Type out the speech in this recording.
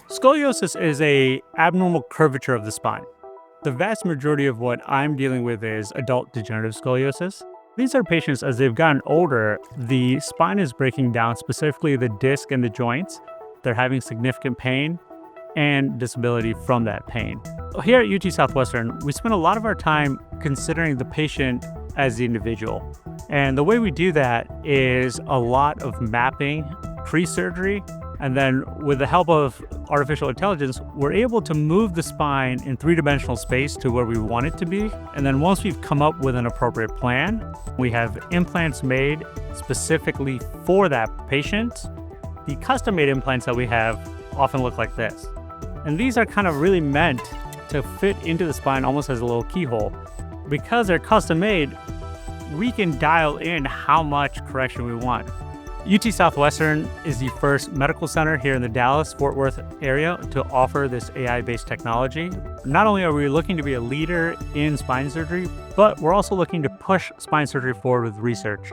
Scoliosis is a abnormal curvature of the spine. The vast majority of what I'm dealing with is adult degenerative scoliosis. These are patients, as they've gotten older, the spine is breaking down, specifically the disc and the joints. They're having significant pain and disability from that pain. Here at UT Southwestern, we spend a lot of our time considering the patient as the individual. And the way we do that is a lot of mapping pre-surgery. And then with the help of artificial intelligence, we're able to move the spine in three-dimensional space to where we want it to be. And then once we've come up with an appropriate plan, we have implants made specifically for that patient. The custom-made implants that we have often look like this. And these are kind of really meant to fit into the spine almost as a little keyhole. Because they're custom-made, we can dial in how much correction we want. UT Southwestern is the first medical center here in the Dallas-Fort Worth area to offer this AI-based technology. Not only are we looking to be a leader in spine surgery, but we're also looking to push spine surgery forward with research.